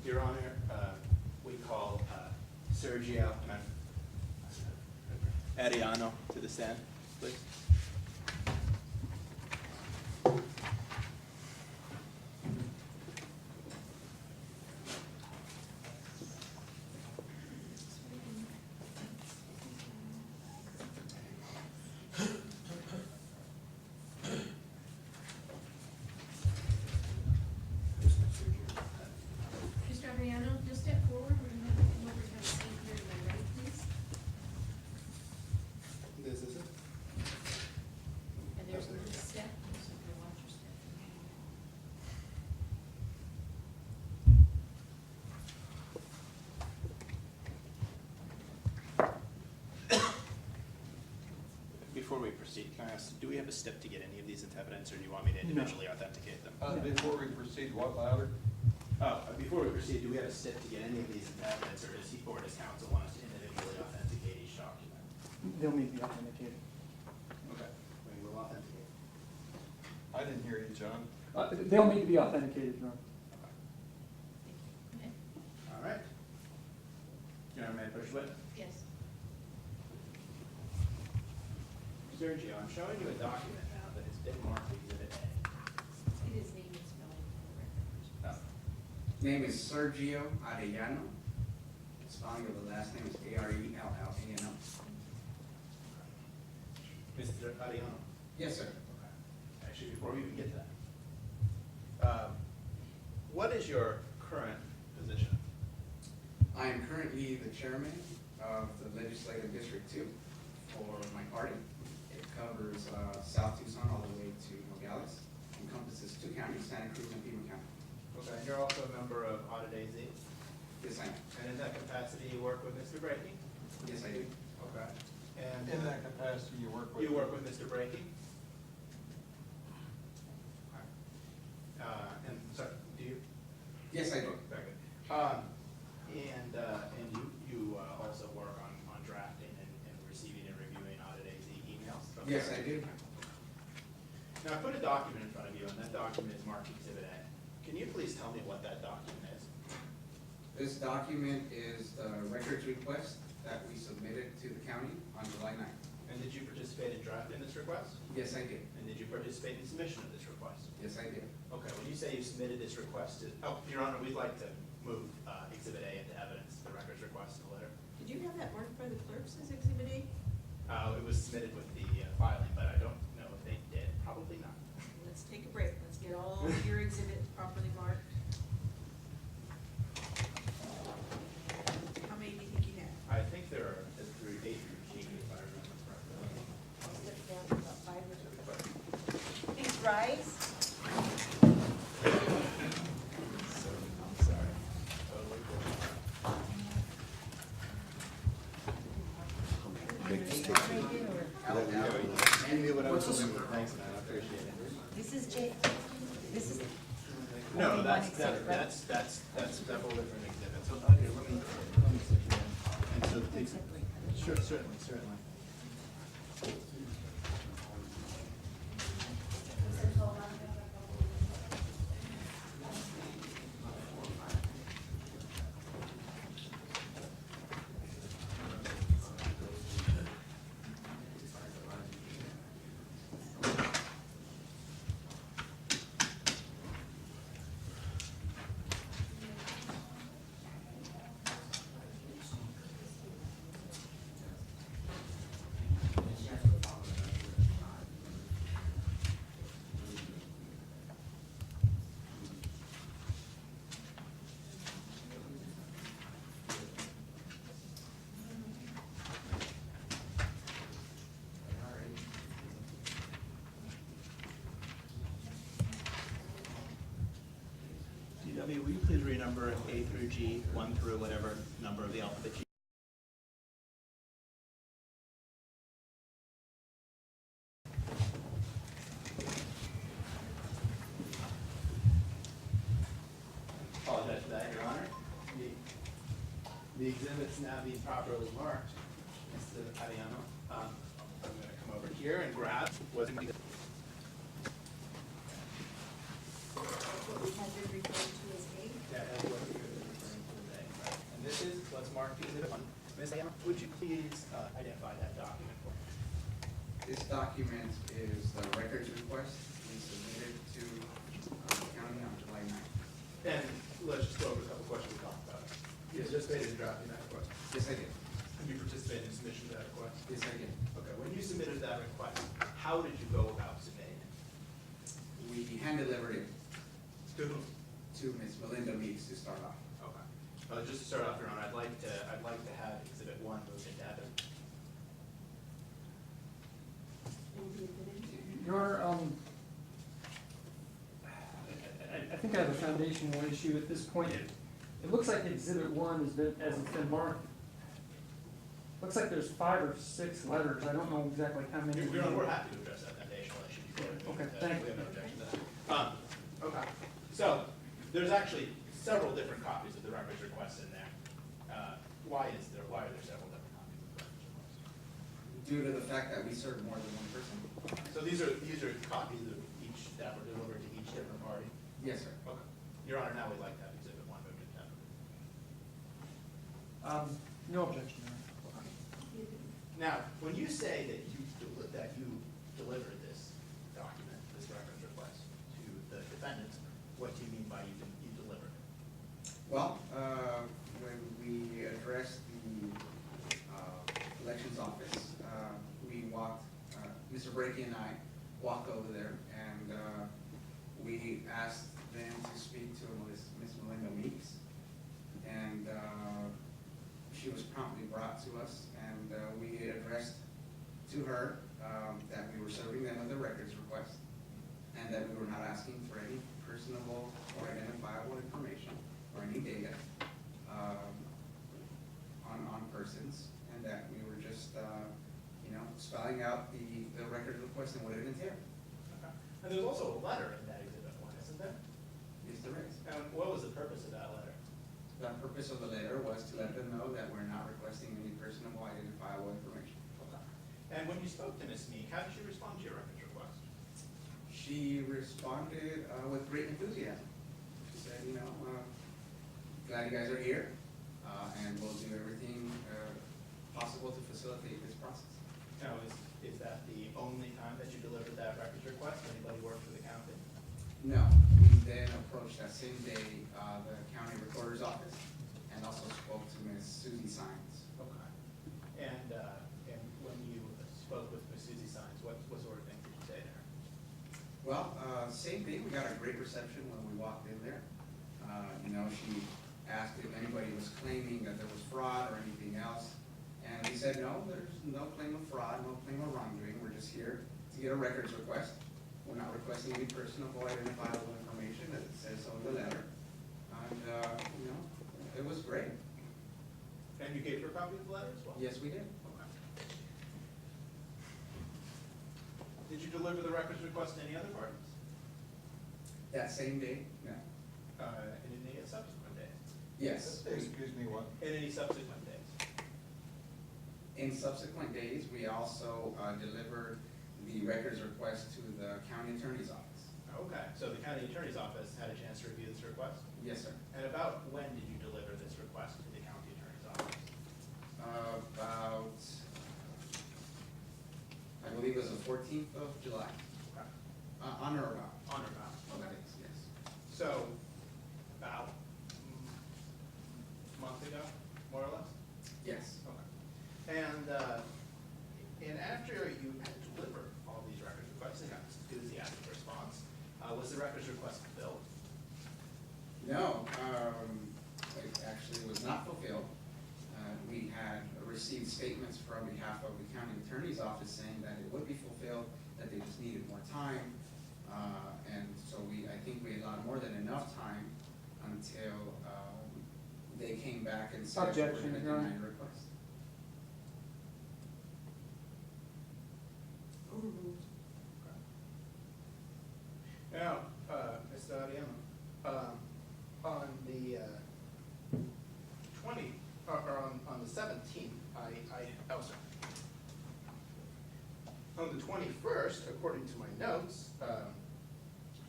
Your Honor, we call Sergio Arellano to the stand, please. Mr. Arellano, just step forward. We're going to have to come over to have a seat here to my right, please. This is it. And there's a little step. So if you watch your step. Before we proceed, can I ask, do we have a step to get any of these into evidence, or do you want me to individually authenticate them? Before we proceed, what louder? Before we proceed, do we have a step to get any of these into evidence, or does he or does counsel want us to individually authenticate each document? They'll need to be authenticated. Okay, we will authenticate. I didn't hear you, John. They'll need to be authenticated, Your Honor. Okay. All right. Your Honor, may I push witness? Yes. Sergio, I'm showing you a document now that has been marked Exhibit A. It is name and spelling for the record. Name is Sergio Arellano. Spelling of the last name is A-R-E-L-L-A-N-O. Mr. Arellano? Yes, sir. Actually, before we even get to that, what is your current position? I am currently the chairman of the Legislative District 2 for my party. It covers South Tucson all the way to Nogales. Encompasses 2 counties, Santa Cruz and Pima County. Okay, you're also a member of AUDITAZ, Yes, I am. and in that capacity, you work with Mr. Breaking? Yes, I do. Okay. And In that capacity, you work with? you work with Mr. Breaking? And, sorry, do you? Yes, I do. Very good. And you also work on drafting and receiving and reviewing AUDITAZ emails? From Yes, there? I do. Now, I put a document in front of you, and that document is marked Exhibit A. Can you please tell me what that document is? This document is the records request that we submitted to the county on July 9th. And did you participate in drafting this request? Yes, I did. And did you participate in submission of this request? Yes, I did. Okay, when you say you submitted this request to, Your Honor, we'd like to move Exhibit A into evidence, the records request in the letter. Did you have that marked by the clerks as Exhibit A? It was submitted with the filing, but I don't know if they did, probably not. Let's take a break. Let's get all your exhibits properly marked. How many do you think you have? I think there are through A through G, if I remember correctly. I'll step down to about 5 or 6. Please rise. I'm sorry. Totally You knew what I was looking for. Thanks, man, I appreciate it. This is Jay, this is. No, only that's one exhibit, right? several different exhibits. So, okay, let me sit here. And so, sure, certainly. DW, will you please renumber A through G, 1 through whatever number of the alphabet G? Apologize for that, Your Honor. The exhibits now being properly marked. Mr. Arellano, I'm going to come over here and grab what's in the What we have been referred to as A. that has what you're marked Exhibit 1. Ms. Ayama, would you please identify that document for me? This document is the records request we submitted to the county on July 9th. And let's just go over a couple questions we talked about. You participated in drafting that request? Yes, I did. Have you participated in submission of that request? Yes, I did. Okay, when you submitted that request, how did you go about submitting it? We hand-delivered it To whom? to Ms. Melinda Meeks to start off. Okay. Just to start off, Your Honor, I'd like to have Exhibit 1 moved into evidence. Your Honor, I think I have a foundational issue at this point. It looks like Exhibit 1 has been, as it's been marked, looks like there's 5 or 6 letters. I don't know exactly how many. Your Honor, we're happy to address that foundational issue before we move Okay, to- thank we have you. no objection to that. Okay, so there's actually several different copies of the records request in there. Why are there several different copies of the records request? Due to the fact that we serve more than one person. So these are copies of each that were delivered to each different party? Yes, sir. Okay. Your Honor, now we'd like to have Exhibit 1 moved into evidence. No objection, Your Honor. Now, when you say that you delivered this document, this records request to the defendants, what do you mean by you delivered it? Well, when we addressed the elections office, Mr. Brady and I walked over there and we asked them to speak to Ms. Melinda Meeks. And she was promptly brought to us and we addressed to her that we were serving them with a records request and that we were not asking for any personable or identifiable information or any data on persons, and that we were just, spelling out the records request and what it entailed. Okay. And there's also a letter in that Exhibit 1, isn't there? Yes, there is. And what was the purpose of that letter? The purpose of the letter was to let them know that we're not requesting any personal identifiable information. Okay. And when you spoke to Ms. Meek, how did she respond to your records request? She responded with great enthusiasm. She said, glad you guys are here, and we'll do everything possible to facilitate this process. Now, is that the only time that you delivered that records request? Anybody work for the county? No, we then approached that same day the county recorder's office and also spoke to Ms. Susie Sines. Okay. And when you spoke with Ms. Susie Sines, what sort of things did you say to her? Well, same thing, we got a great reception when we walked in there. She asked if anybody was claiming that there was fraud or anything else. And we said, no, there's no claim of fraud, no claim of wrongdoing. We're just here to get a records request. We're not requesting any personal or identifiable information, as it says so in the letter. And, it was great. And you gave her a copy of the letter as well? Yes, we did. Okay. Did you deliver the records request to any other parties? That same day? No. In any subsequent days? Yes. Excuse me, what? In any subsequent days? In subsequent days, we also delivered the records request to the county attorney's office. Okay, so the county attorney's office had a chance to review this request? Yes, sir. And about when did you deliver this request to the county attorney's office? About, I believe it was the 14th of July. Okay. On or about. On or about? Okay. Yes. So, about a month ago, more or less? Yes. Okay. And after you had delivered all these records requests and got this enthusiastic response, was the records request fulfilled? No, it actually was not fulfilled. We had received statements from behalf of the county attorney's office saying that it would be fulfilled, that they just needed more time. And so I think we allowed more than enough time until they came back and said we're Objection, going to Your Honor. deny your request. Overruled. Now, Mr. Arellano, on the on the 17th, on the 21st, according to my notes,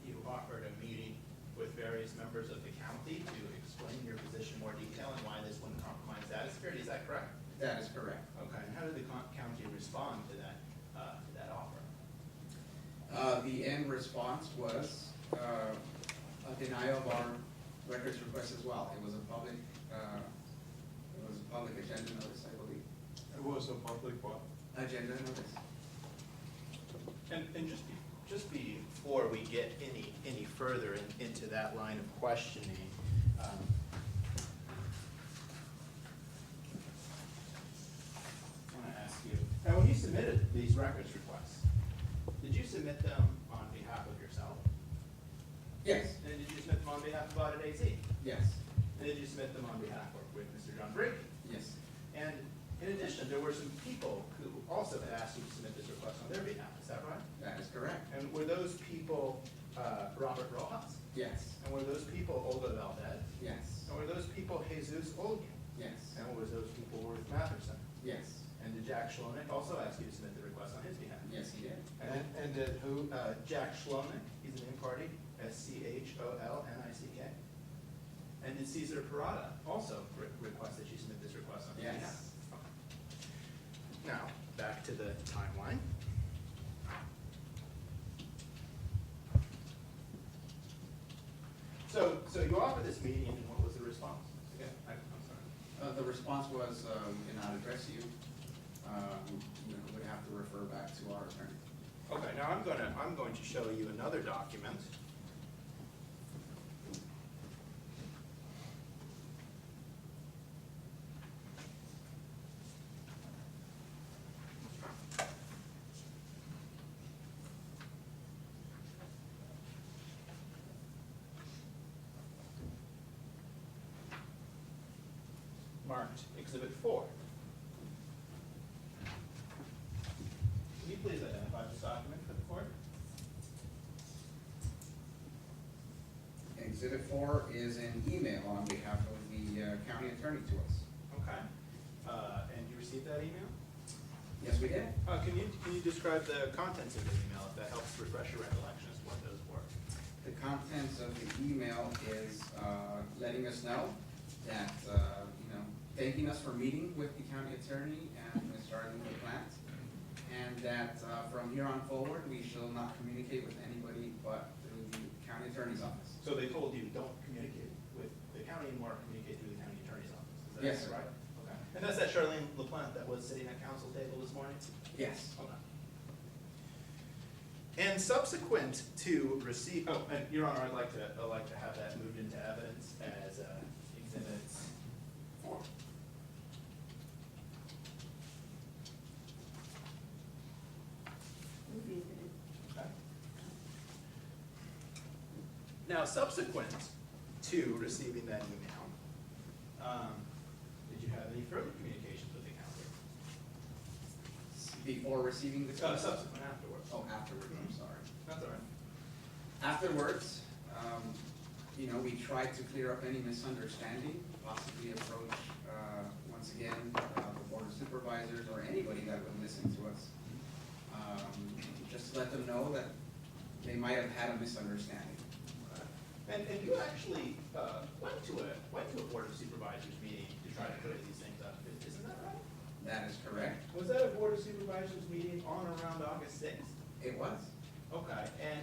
you offered a meeting with various members of the county to explain your position in more detail and why this wouldn't compromise status security, is that correct? That is correct. Okay, and how did the county respond to that offer? The end response was a denial of our records request as well. It was a public agenda notice, I believe. It was a public what? Agenda notice. And just before we get any further into that line of questioning, I want to ask you, now when you submitted these records requests, did you submit them on behalf of yourself? Yes, And did you submit them on behalf of AUDITAZ? yes, And did you submit them on behalf of with Mr. John Brady? yes, And in addition, there were some people who also had asked you to submit this request on their behalf, is that right? that is correct. And were those people Robert Rojas? Yes, And were those people Olga Valdez? yes, And were those people Jesus Olguin? yes, And were those people Worth Matherson? yes, And did Jack Schlomek also ask you to submit the request on his behalf? yes, he did. And did who? Jack Schlomek, he's a name party, SCHOLNICK. And did Cesar Parada also request that you submit this request on his Yes. behalf? Okay. Now, back to the timeline. So you offered this meeting, and what was the response? Again, I'm sorry. The response was, cannot address you. Would have to refer back to our attorney. Okay, now I'm going to show you another document. Marked Exhibit 4. Can you please identify this document for the court? Exhibit 4 is an email on behalf of the county attorney to us. Okay. And you received that email? Yes, we did. Can you describe the contents of the email, if that helps refresh your recollection as to what those were? The contents of the email is letting us know that, thanking us for meeting with the county attorney and Ms. Charlene LaPlante, and that from here on forward, we shall not communicate with anybody but through the county attorney's office. So they told you, don't communicate with the county anymore, communicate through the county attorney's office, is that Yes, sir. right? Okay. And that's that Charlene LaPlante that was sitting at council table this morning? Yes. Okay. And subsequent to receive, and Your Honor, I'd like to have that moved into evidence as exhibits 4. Okay. Now, subsequent to receiving that email, did you have any further communications with the county? Before receiving the. Subsequent afterwards. Oh, afterwards, I'm sorry. That's all right. Afterwards, we tried to clear up any misunderstanding, possibly approach, once again, the board of supervisors or anybody that would listen to us. Just to let them know that they might have had a misunderstanding. And you actually went to a board of supervisors meeting to try to clear these things up, isn't that right? That is correct. Was that a board of supervisors meeting on or around August 6th? It was. Okay, and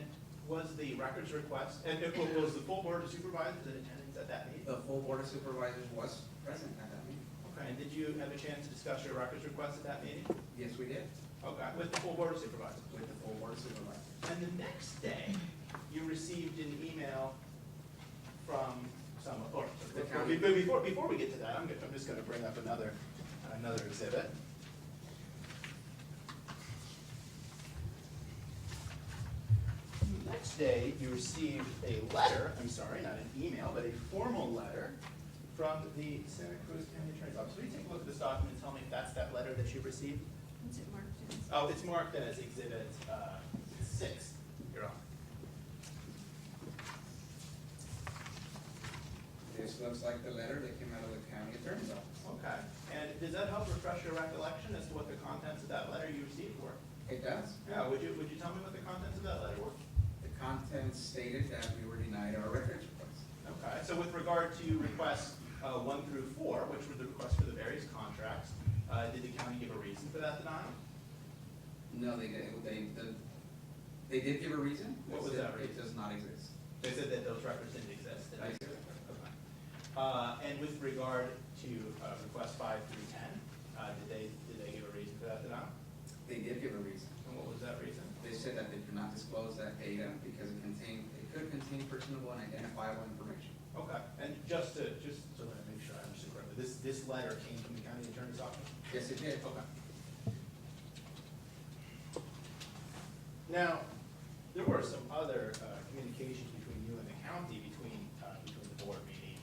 was the records request, and was the full board of supervisors in attendance at that meeting? The full board of supervisors was present at that meeting. Okay, and did you have a chance to discuss your records request at that meeting? Yes, we did, Okay, with the full board of supervisors? with the full board of supervisors. And the next day, you received an email from someone, or, The county. before we get to that, I'm just gonna bring up another exhibit. Next day, you received a letter, I'm sorry, not an email, but a formal letter from the Santa Cruz County Attorney's Office. Will you take a look at this document and tell me if that's that letter that you received? What's it marked as? Oh, it's marked as Exhibit 6, Your Honor. This looks like the letter that came out of the county attorney's office. Okay, and does that help refresh your recollection as to what the contents of that letter you received were? It does. Yeah, would you tell me what the contents of that letter were? The contents stated that we were denied our records request. Okay, so with regard to requests 1 through 4, which were the requests for the various contracts, did the county give a reason for that denial? No, they did, they did give a reason. What was They said that reason? It does not exist. They said that those records didn't exist. Did I That's hear correct. that? Okay. And with regard to requests 5 through 10, did they give a reason for that denial? They did give a reason. And what was that reason? They said that they could not disclose that data because it could contain personable and identifiable information. Okay. And just so that I make sure I understood correctly, this letter came from the county attorney's office? Yes, it did. Okay. Now, there were some other communications between you and the county, between the board meeting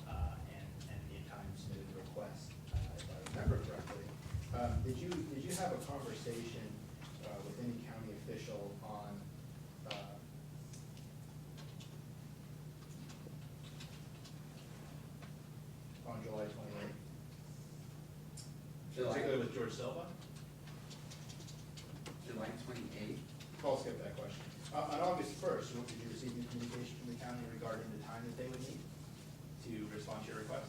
and the time you submitted the request, if I remember correctly. Did you have a conversation with any county official on July 28th? Particularly with George Silva? July 28th. I'll skip that question. On August 1st, did you receive any communication from the county regarding the time that they would need to respond to your request?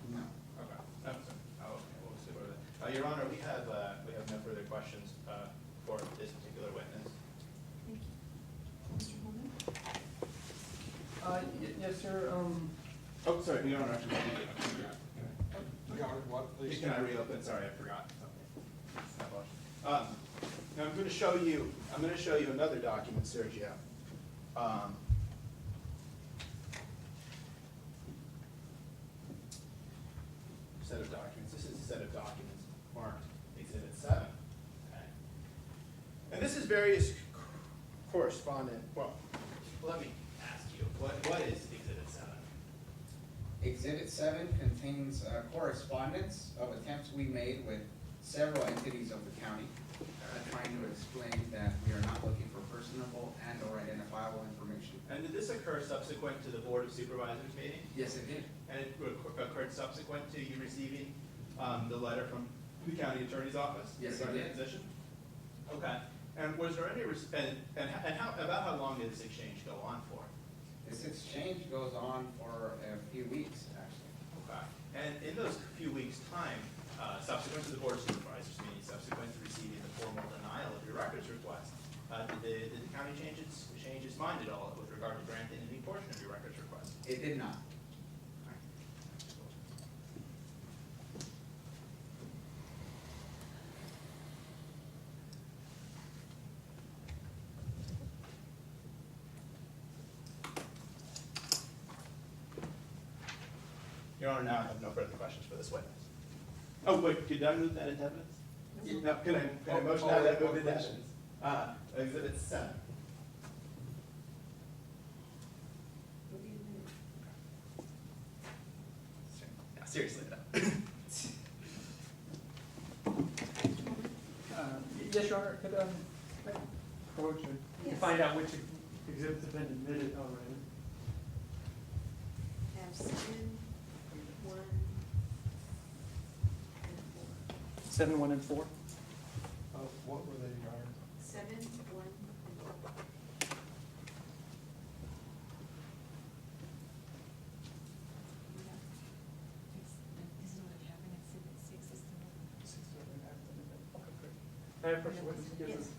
No. Okay. No, sorry. Oh, okay, we'll see what Your Honor, we have no further questions for this particular witness. Thank you. Mr. Holman? Yes, sir, Oh, sorry, Your Honor. Regarding what, please? Can I reopen? Sorry, I forgot. Now I'm going to show you another document, Sergio. Set of documents. This is a set of documents marked Exhibit 7. Okay. And this is various correspondent. Well, let me ask you, what is Exhibit 7? Exhibit 7 contains correspondence of attempts we made with several entities of the county, trying to explain that we are not looking for personable and or identifiable information. And did this occur subsequent to the Board of Supervisors meeting? Yes, it did. And it occurred subsequent to you receiving the letter from the county attorney's office? Yes, it regarding did. the position? Okay. And was there any, about how long did this exchange go on for? This exchange goes on for a few weeks, actually. Okay. And in those few weeks' time, subsequent to the Board of Supervisors meeting, subsequent to receiving the formal denial of your records request, did the county change its mind at all with regard to granting any portion of your records request? It did not. Your Honor, now I have no further questions for this witness. Oh, wait, did I move that into evidence? No, can I motion that I move into evidence? Exhibit 7. It'll be a minute. No, seriously, no. yes, Your Honor, could, approach it, Yes. find out which exhibits have been admitted already. Have 7, 1, and 4. 7, 1, and 4. What were they, Your Honor? 7, 1, and 4. This is what happened, exhibit 6 is the one. I have a question, what's the Yes.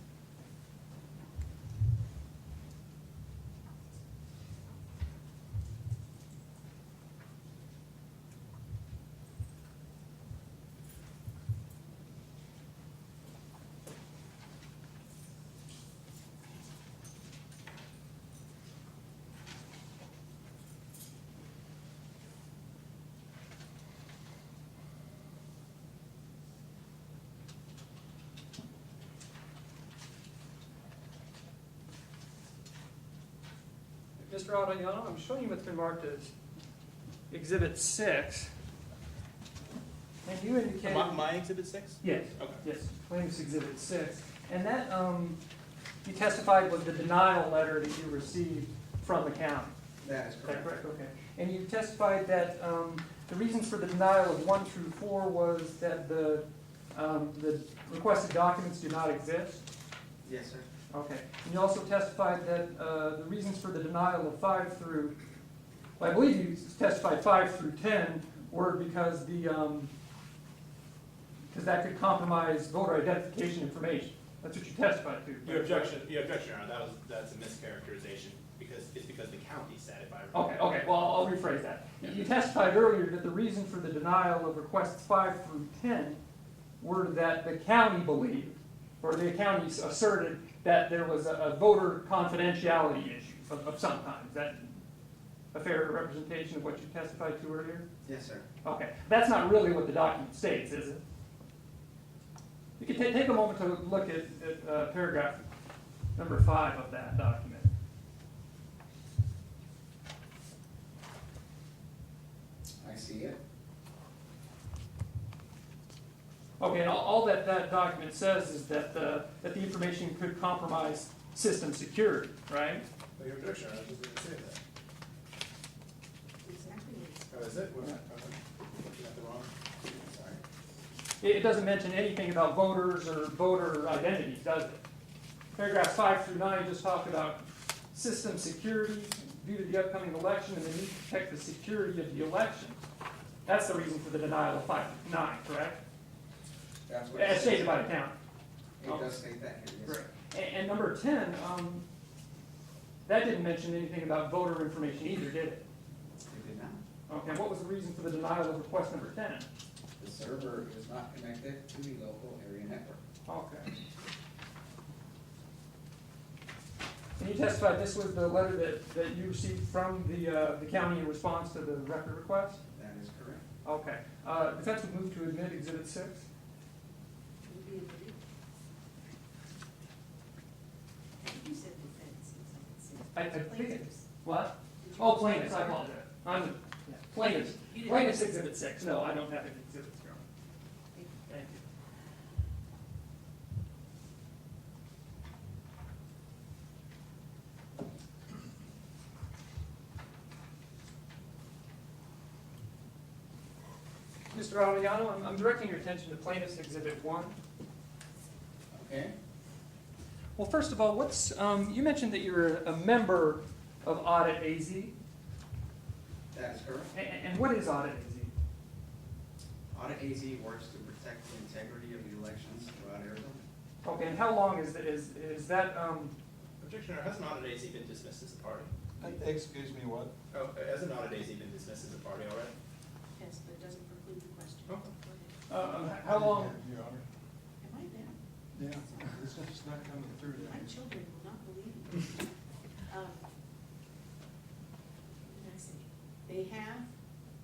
Mr. Arellano, I'm showing you what's been marked as Exhibit 6. And you indicated. My Exhibit 6? Yes, Okay. yes, Plaintiff's Exhibit 6. And that, you testified was the denial letter that you received from the county. That is Is that correct. correct? Okay. And you testified that the reasons for the denial of 1 through 4 was that the requested documents do not exist? Yes, sir. Okay. And you also testified that the reasons for the denial of 5 through Well, I believe you testified 5 through 10 were because because that could compromise voter identification information. That's what you testified to. Your objection, Your Honor, that's a mischaracterization, because it's because the county said it by. Okay, well, I'll rephrase that. You testified earlier that the reason for the denial of requests 5 through 10 were that the county believed, or the county asserted, that there was a voter confidentiality issue of some kind. Is that a fair representation of what you testified to earlier? Yes, sir. Okay, that's not really what the document states, is it? You can take a moment to look at paragraph number 5 of that document. I see it. Okay, and all that document says is that that the information could compromise system security, right? Your objection, Your Honor, doesn't say that. Exactly. Oh, is it? Looking at the wrong, sorry. It doesn't mention anything about voters or voter identities, does it? Paragraphs 5 through 9 just talk about system security due to the upcoming election and the need to protect the security of the election. That's the reason for the denial of 5 through 9, correct? That's what As stated by the county. It does state that here, yes, sir. And number 10, that didn't mention anything about voter information either, did it? It did not. Okay, what was the reason for the denial of request number 10? The server is not connected to the local area network. Okay. And you testified this was the letter that you received from the county in response to the record request? That is correct. Okay. Defense would move to admit Exhibit 6. Would be agreed. I think you said defense. I think it- Plaintiffs. What? Did you- Oh, plaintiffs, I apologize. Plaintiffs. You didn't- Plaintiffs Exhibit 6. No, I don't have an Exhibit 0. Thank you. Mr. Arellano, I'm directing your attention to Plaintiffs Exhibit 1. Okay? Well, first of all, what's you mentioned that you're a member of Audit AZ, That is correct. and what is Audit AZ? Audit AZ works to protect the integrity of the elections throughout Arizona. Okay, and how long is that? Objection, Your Honor, has an audit AZ been dismissed as a party? Excuse me, what? Oh, has an audit AZ been dismissed as a party already? Yes, but it doesn't preclude the question. Okay. Go ahead. How long? Your Honor. Am I there? Yeah, it's just not coming through My there. children will not believe me. What did I say? They have,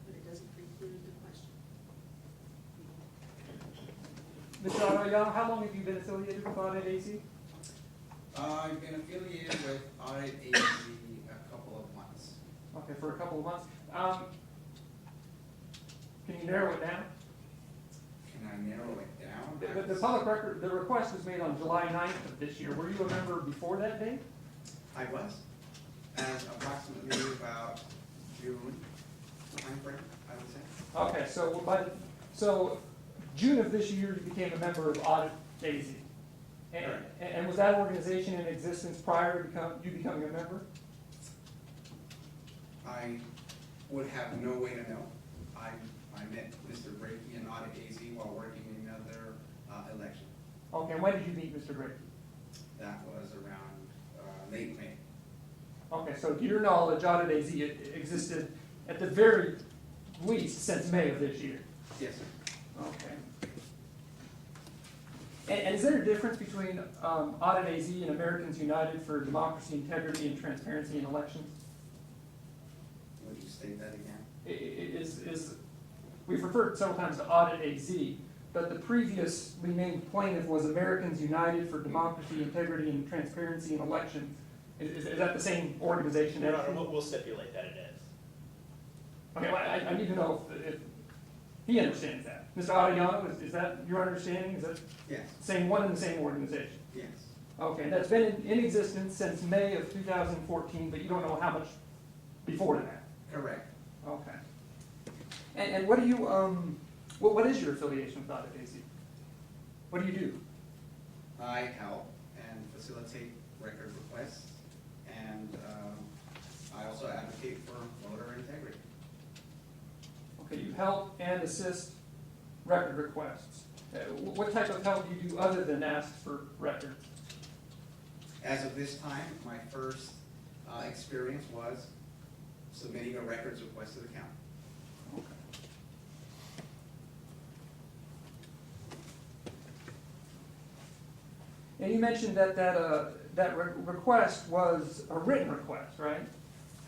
but it doesn't preclude the question. Mr. Arellano, how long have you been affiliated with Audit AZ? I've been affiliated with Audit AZ a couple of months. Okay, for a couple of months. Can you narrow it down? Can I narrow it down? The public record, the request was made on July 9th of this year. Were you a member before that date? I was, as approximately about June timeframe, I would say. Okay, so June of this year, you became a member of Audit AZ. And was that organization in existence prior to you becoming a member? I would have no way to know. I met Mr. Brakey in Audit AZ while working in another election. Okay, and when did you meet Mr. Grady? That was around late May. Okay, so to your knowledge, Audit AZ existed at the very least since May of this year. Yes, sir. Okay. And is there a difference between Audit AZ and Americans United for Democracy, Integrity, and Transparency in Elections? Would you state that again? We've referred several times to Audit AZ, but the previously named plaintiff was Americans United for Democracy, Integrity, and Transparency in Elections. Is that the same organization? Your Honor, we'll stipulate that it is. Okay, well, I need to know if he understands that. Mr. Arellano, is that your understanding? Is that Yes, same one and the same organization? yes. Okay, that's been in existence since May of 2014, but you don't know how much before that? Correct. Okay. And what do you, what is your affiliation with Audit AZ? What do you do? I help and facilitate record requests, and I also advocate for voter integrity. help and assist record requests. What type of help do you do other than ask for records? As of this time, my first experience was submitting a records request to the county. Okay. And you mentioned that request was a written request, right?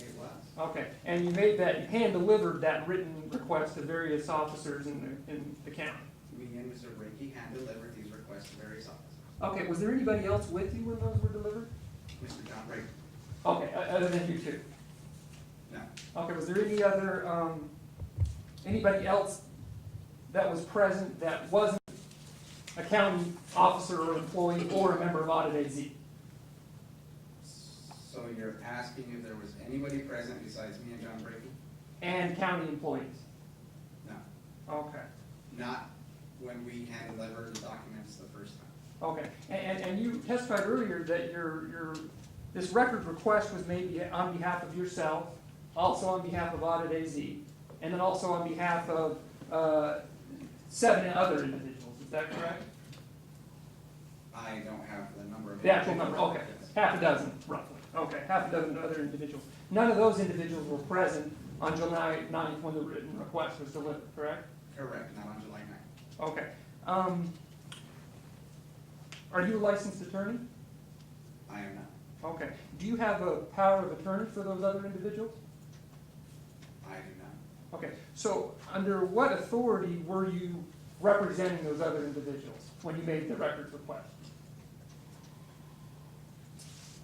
It was. Okay, and you hand-delivered that written request to various officers in the county. Me and Mr. Ricky hand-delivered these requests to various officers. Okay, was there anybody else with you when those were delivered? Mr. John Brady? Okay, other than you two? No. Okay, was there any other, anybody else that was present that wasn't a county officer or employee or a member of AUDITAZ? So you're asking if there was anybody present besides me and John Brady? And county employees? No. Okay, Not when we hand-delivered the documents the first time. okay. And you testified earlier that this record request was made on behalf of yourself, also on behalf of AUDITAZ, and then also on behalf of 7 other individuals, is that correct? I don't have the number of. The actual number, okay, Yes. half a dozen roughly, okay, half a dozen other individuals. None of those individuals were present on July 9th when the written request was delivered, correct? Correct, not on July 9th. Okay. Are you a licensed attorney? I am not. Okay. Do you have a power of attorney for those other individuals? I do not. Okay, so under what authority were you representing those other individuals when you made the records request?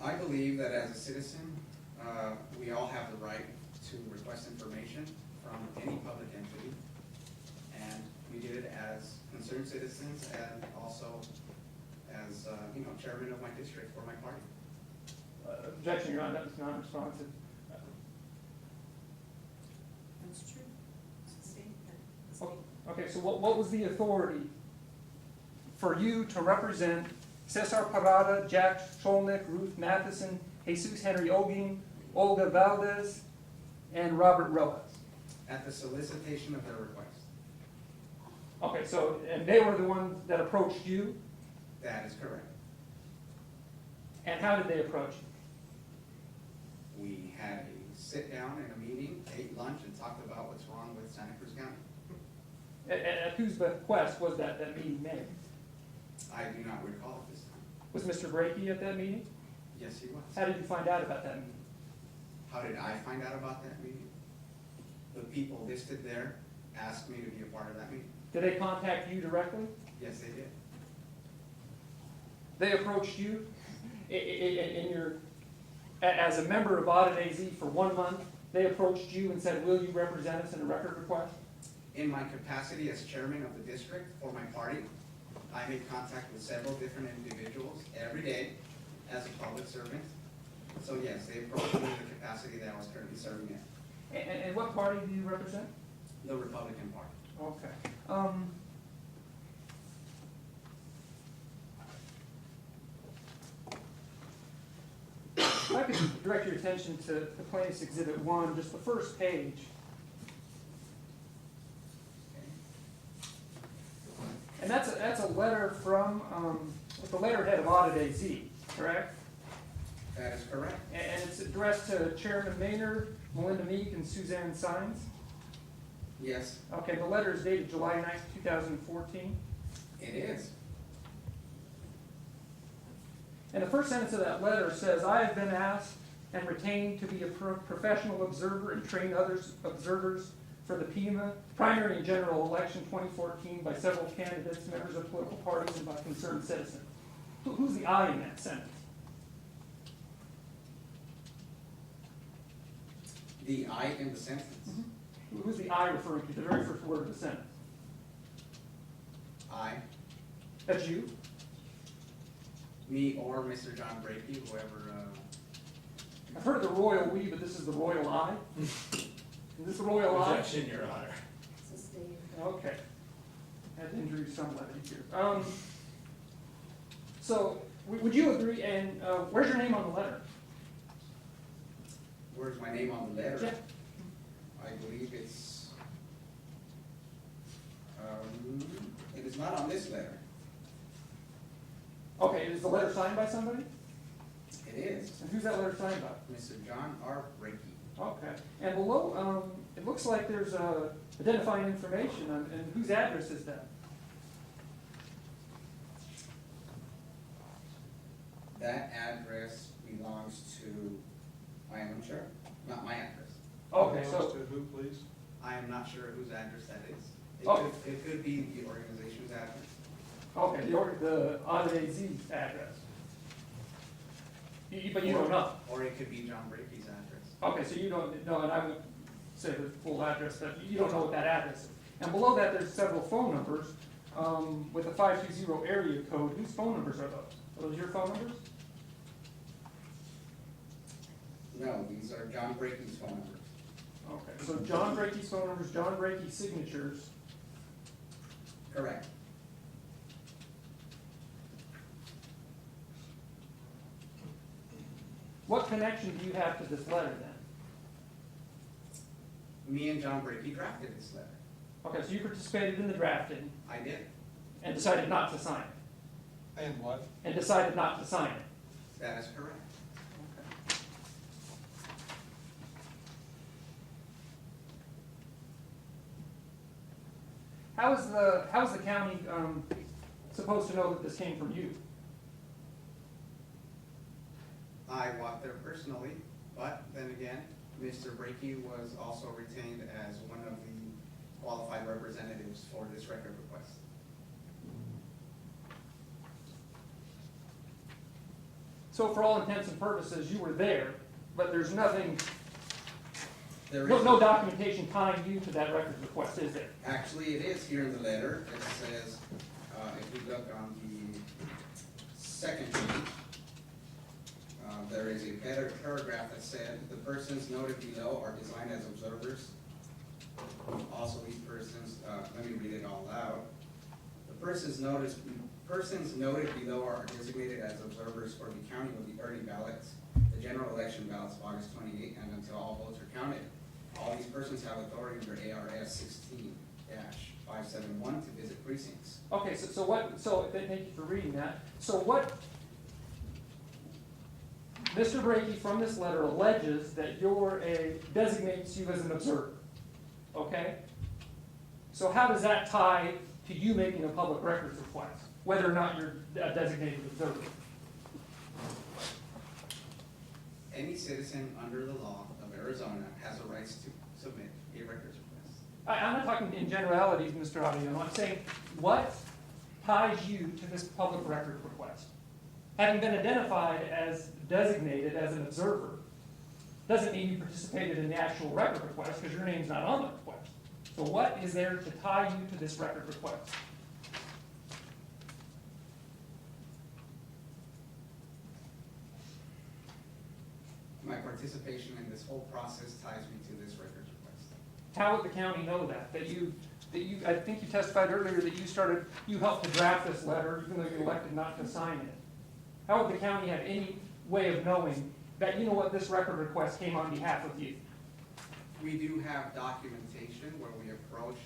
I believe that as a citizen, we all have the right to request information from any public entity. And we did it as concerned citizens and also as, chairman of my district for my party. Objection, Your Honor, that was non-responsive. That's true. It's the same, the same. Okay, so what was the authority for you to represent Cesar Parada, Jack Sholnick, Ruth Matheson, Jesus Henry Oging, Olga Valdez, and Robert Rojas? At the solicitation of their request. Okay, so, and they were the ones that approached you, That is correct. and how did they approach you? We had a sit down in a meeting, ate lunch, and talked about what's wrong with Santa Cruz County. At whose bequest was that meeting made? I do not recall at this time. Was Mr. Brakey at that meeting? Yes, he was. How did you find out about that meeting? How did I find out about that meeting? The people listed there asked me to be a part of that meeting. Did they contact you directly? Yes, they did. They approached you as a member of AUDITAZ for 1 month, they approached you and said, will you represent us in a record request? In my capacity as chairman of the district for my party, I made contact with several different individuals every day as a public servant. So yes, they approached me in the capacity that I was currently serving in, And what party do you represent? the Republican Party. Okay. If I could direct your attention to the Plaintiffs Exhibit 1, just the first page. And that's a letter from, the letterhead of AUDITAZ, correct? That is correct. And it's addressed to Chairman Maynard, Melinda Meek, and Suzanne Sines. Yes, Okay, the letter is dated July 9th, 2014. it is. And the first sentence of that letter says, I have been asked and retained to be a professional observer and train others observers for the PEMA primary and general election 2014 by several candidates, members of political parties, and by concerned citizens. Who's the I in that sentence? The I in the sentence. Who's the I referring to, the very first word of the sentence? I, That's you? me, or Mr. John Brakey, whoever, I've heard of the royal we, but this is the royal I? Is this the royal I? Objection, Your Honor. It's a state. Okay. Had to introduce some levity here. So, would you agree, and where's your name on the letter? where's my name on the letter? Yeah. I believe it's It is not on this letter. Okay, is the letter signed by somebody? It is And who's that letter signed by? Mr. John R. Brakey. Okay, and below, it looks like there's identifying information on, and whose address is that? That address belongs to, I am unsure, not my address. Okay, Belongs so, to who, please? I am not sure whose address that is. Oh. It could be the organization's address. okay, the AUDITAZ address. But you don't know? Or it could be John Brakey's address. Okay, so you don't know, and I would say the full address, but you don't know what that address is. And below that, there's several phone numbers, with a 520 area code. Whose phone numbers are those? Are those your phone numbers? No, these are John Brakey's phone numbers. Okay, so John Brakey's phone numbers, John Brakey's signatures. Correct. What connection do you have to this letter then? Me and John Brakey drafted this letter. Okay, so you participated in the drafting I did. and decided not to sign it, And what? and decided not to sign it. That is correct. How is the county, supposed to know that this came from you? I walked there personally, but then again, Mr. Brakey was also retained as one of the qualified representatives for this record request. So for all intents and purposes, you were there, but there's nothing, There no is, documentation tying you to that record request, is there? actually, it is here in the letter. It says, if you look on the second page, there is a better paragraph that said, the persons noted below are designed as observers. Also, these persons, let me read it all out. The persons noted below are designated as observers for the counting of the early ballots, the general election ballots of August 28, and until all votes are counted. All these persons have authority under A.R.S. 16-571 to visit precincts. Okay, thank you for reading that. So what Mr. Brakey from this letter alleges that designates you as an observer, okay? So how does that tie to you making a public records request, whether or not you're a designated observer? Any citizen under the law of Arizona has a right to submit a records request. I'm not talking in generalities, Mr. Arellano. I'm saying, what ties you to this public record request? Having been identified as designated as an observer doesn't mean you participated in the actual record request because your name's not on the request. So what is there to tie you to this record request? My participation in this whole process ties me to this records request. How would the county know that? I think you testified earlier that you helped to draft this letter even though you elected not to sign it. How would the county have any way of knowing that, you know what, this record request came on behalf of you? We do have documentation where we approached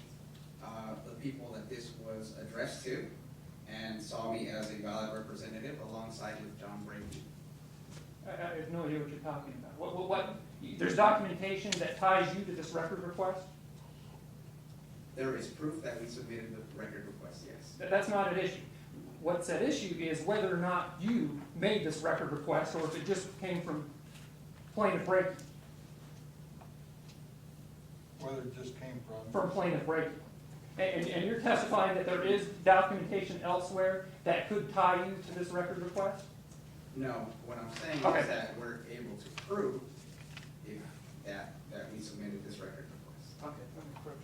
the people that this was addressed to and saw me as a valid representative alongside with John Brakey. I have no idea what you're talking about. There's documentation that ties you to this record request? There is proof that we submitted the record request, yes. That's not an issue. What's at issue is whether or not you made this record request or if it just came from Plaintiff Brakey, Whether it just came from. from Plaintiff Brakey. And you're testifying that there is documentation elsewhere that could tie you to this record request? No, what I'm saying Okay. is that we're able to prove if that we submitted this record request. Okay, let me correct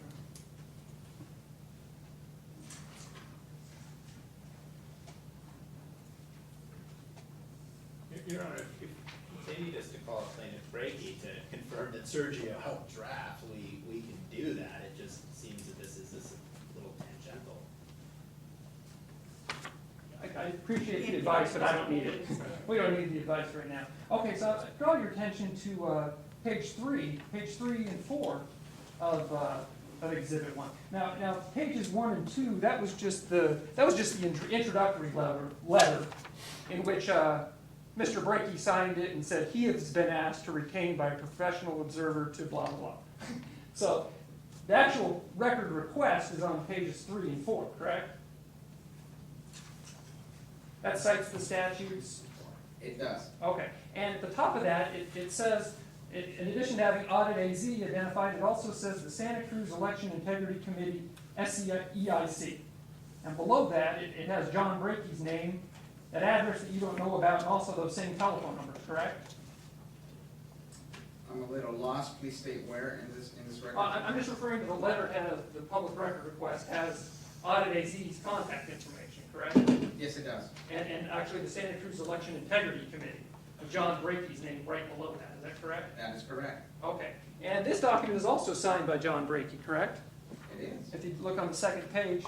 Your Honor, if they need us to call Plaintiff Brakey to confirm that Sergio helped draft, we can do that. It just seems that this is a little tangential. I appreciate the advice, but I don't need it. We don't need the advice right now. Okay, so I'll draw your attention to page 3 and 4 of of Exhibit 1. Now, pages 1 and 2, that was just the introductory letter in which Mr. Brakey signed it and said he has been asked to retain by a professional observer to blah, blah, blah. So the actual record request is on pages 3 and 4, correct? That cites the statutes. It does. Okay, and at the top of that, it says, in addition to having Audit AZ identified, it also says the Santa Cruz Election Integrity Committee, SCEIC. And below that, it has John Brakey's name, that address that you don't know about, and also those same telephone numbers, correct? I'm a little lost. Please state where in this record. I'm just referring to the letter, the public record request has Audit AZ's contact information, correct? Yes, it does. And actually the Santa Cruz Election Integrity Committee, with John Brakey's name right below that, is that correct? That is correct. Okay, and this document is also signed by John Brakey, correct? It is. If you look on the second page.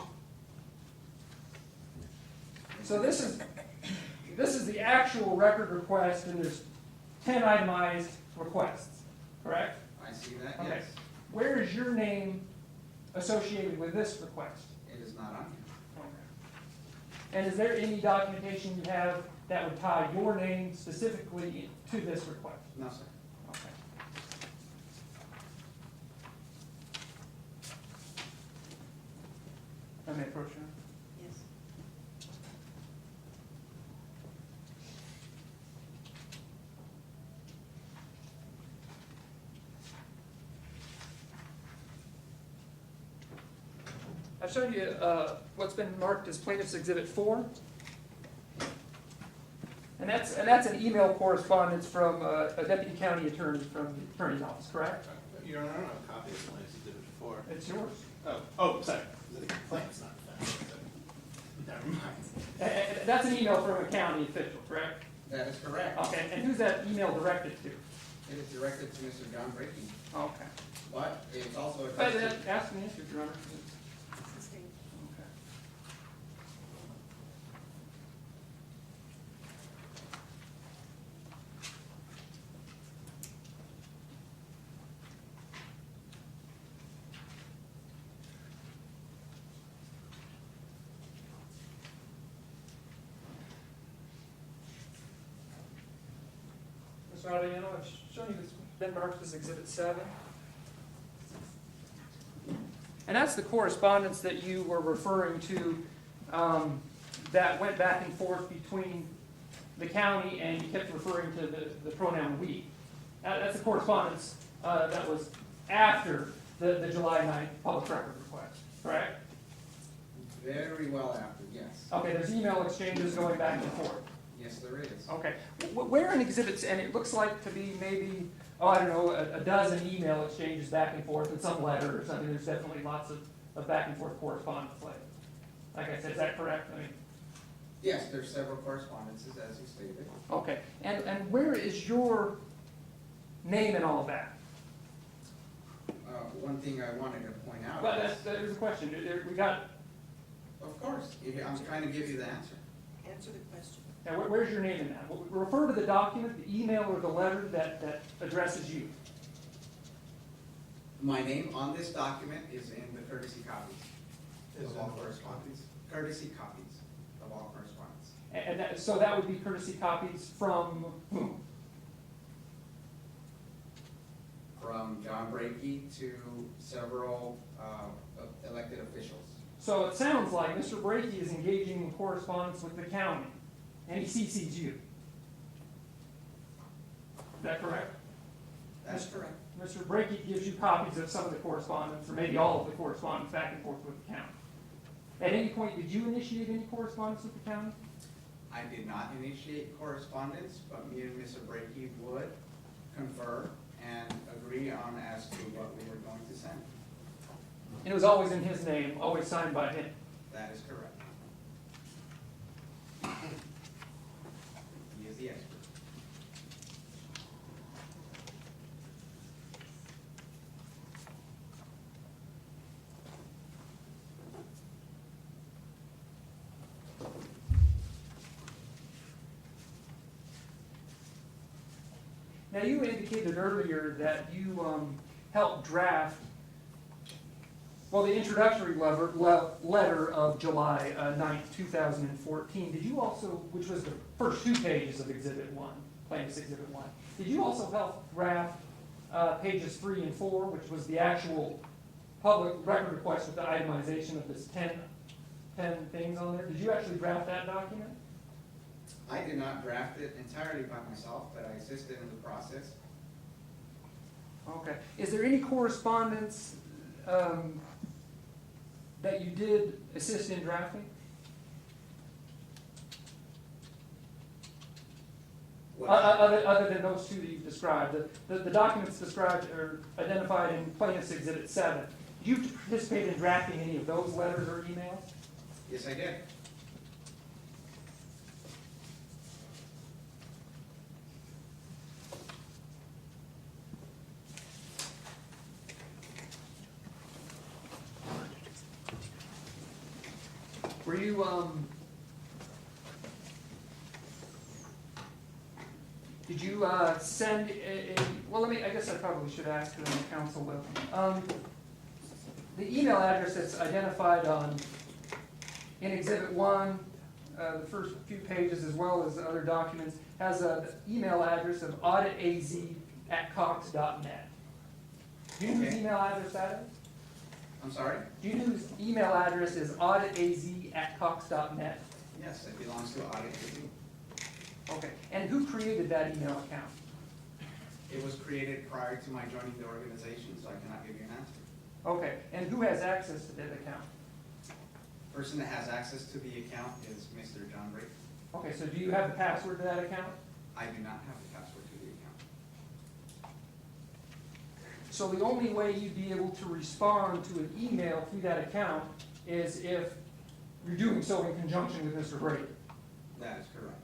So this is the actual record request, and there's 10 itemized requests, correct? I see that, Okay. yes. Where is your name associated with this request? It is not on here. And is there any documentation you have that would tie your name specifically to this request? No, sir. Okay. I may approach you. Yes. I've shown you what's been marked as Plaintiff's Exhibit 4. And that's an email correspondence from a deputy county attorney from the attorney's office, correct? Your Honor, I don't have a copy of Plaintiff's Exhibit 4. It's yours. Oh, sorry. The complaint's not found. Never mind. That's an email from a county official, correct? That is correct. Okay, and who's that email directed to? It is directed to Mr. John Brakey, Okay. but it's also But addressed to... ask me, Your Honor. Sustained. Okay. Mr. Arellano, I've shown you this, been marked as Exhibit 7. And that's the correspondence that you were referring to that went back and forth between the county, and you kept referring to the pronoun we. That's the correspondence that was after the July 9th public record request, correct? Very well after, yes. Okay, there's email exchanges going back and forth. Yes, there is. Okay, where in exhibits, and it looks like to be maybe, I don't know, a dozen email exchanges back and forth, and some letter or something, there's definitely lots of back and forth correspondence like I said, is that correct? I mean, Yes, there's several correspondences, as you stated. okay, and where is your name in all of that? One thing I wanted to point out Well, is... there's a question, we got, Of course, I'm trying to give you the answer. Answer the question. now where's your name in that? Refer to the document, the email or the letter that addresses you. My name on this document is in the courtesy copies of all correspondence. Courtesy copies of all correspondence. And so that would be courtesy copies from whom? From John Brakey to several elected officials. So it sounds like Mr. Brakey is engaging in correspondence with the county, and he CC'd you. Is that correct? That's correct. Mr. Brakey gives you copies of some of the correspondence, or maybe all of the correspondence back and forth with the county. At any point, did you initiate any correspondence with the county? I did not initiate correspondence, but me and Mr. Brakey would confer and agree on as to what we were going to send. And it was always in his name, always signed by him. That is correct. He is the expert. Now, you indicated earlier that you helped draft Well, the introductory letter of July 9th, 2014, did you also, which was the first 2 pages of Exhibit 1, Plaintiff's Exhibit 1, did you also help draft pages 3 and 4, which was the actual public record request with the itemization of this 10 things on there? Did you actually draft that document? I did not draft it entirely by myself, but I assisted in the process. Okay. Is there any correspondence that you did assist in drafting? Other than those 2 that you've described. The documents described are identified in Plaintiff's Exhibit 7. Did you participate in drafting any of those letters or emails? Yes, I did. Were you, did you send well, I guess I probably should ask and the council will. The email address that's identified in Exhibit 1, the first few pages as well as other documents, has an email address of auditaz@cox.net. Do you know whose email address that is? I'm sorry? Do you know whose email address is auditaz@cox.net? Yes, it belongs to Audit AZ. Okay, and who created that email account? It was created prior to my joining the organization, so I cannot give you an answer. Okay, and who has access to that account? Person that has access to the account is Mr. John Brake. Okay, so do you have the password to that account? I do not have the password to the account. So the only way you'd be able to respond to an email through that account is if you're doing so in conjunction with Mr. Brady. That is correct.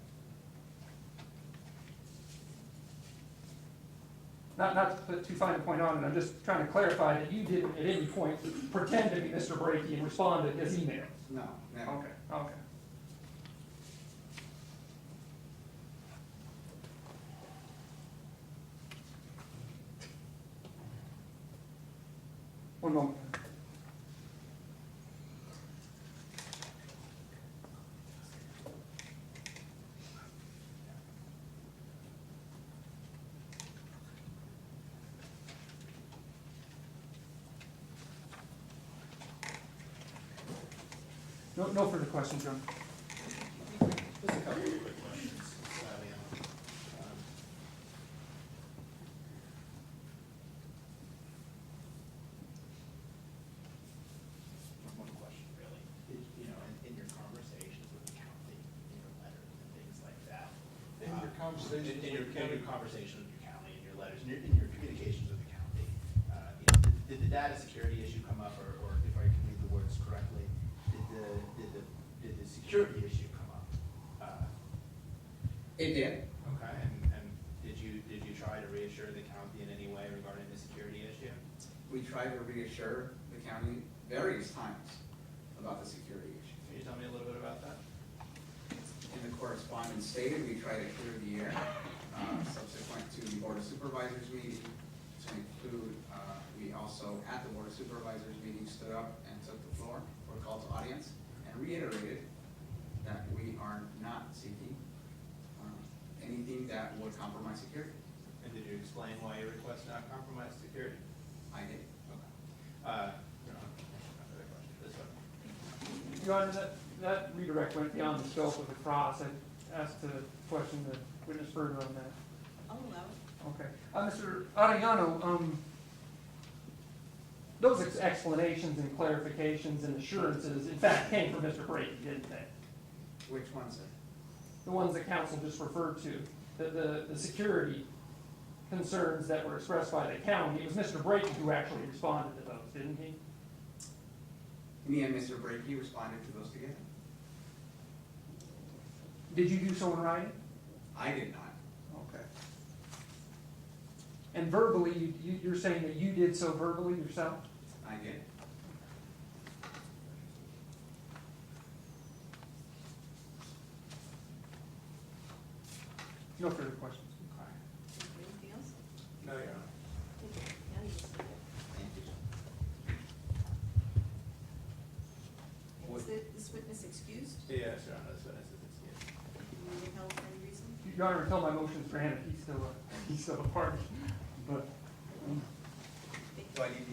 Not to put too fine a point on it, I'm just trying to clarify that you didn't at any point pretend to be Mr. Brady and respond to his emails. No, never. Okay, okay. One moment. No further questions, John. Just a couple of quick questions, Arellano. One question, really. You know, in your conversations with the county, in your letters and things like that. In your conversations In your with the county? conversation with your county, in your letters, in your communications with the county, you know, did the data security issue come up, or if I can read the words correctly, did the security issue come up? It did. Okay, and did you try to reassure the county in any way regarding the security issue? We tried to reassure the county various times about the security issue. Can you tell me a little bit about that? In the correspondence stated, we tried to clear the air, subsequent to the Board of Supervisors meeting, to include, we also, at the Board of Supervisors meeting, stood up and took the floor for a call to audience, and reiterated that we are not seeking anything that would compromise security. And did you explain why your request not compromise security? I did. Okay. Another question, this one. Your Honor, that redirect went beyond the scope of the cross. I asked to question the witness further on that. I'll allow it. Okay. Mr. Arellano, those explanations and clarifications and assurances, in fact, came from Mr. Brady, didn't they? Which one, sir? The ones that counsel just referred to, the security concerns that were expressed by the county. It was Mr. Brady who actually responded to those, didn't he? Me and Mr. Brakey responded to those together. Did you do so in writing? I did not. Okay. And verbally, you're saying that you did so verbally yourself? I did. No further questions. Anything else? No, Your Honor. Okay, now you just. Thank you. Yes, Your Honor, that's what I said, yes. Anything else for any reason? Your Honor, until my motion's granted, he's still a party, but. Do I need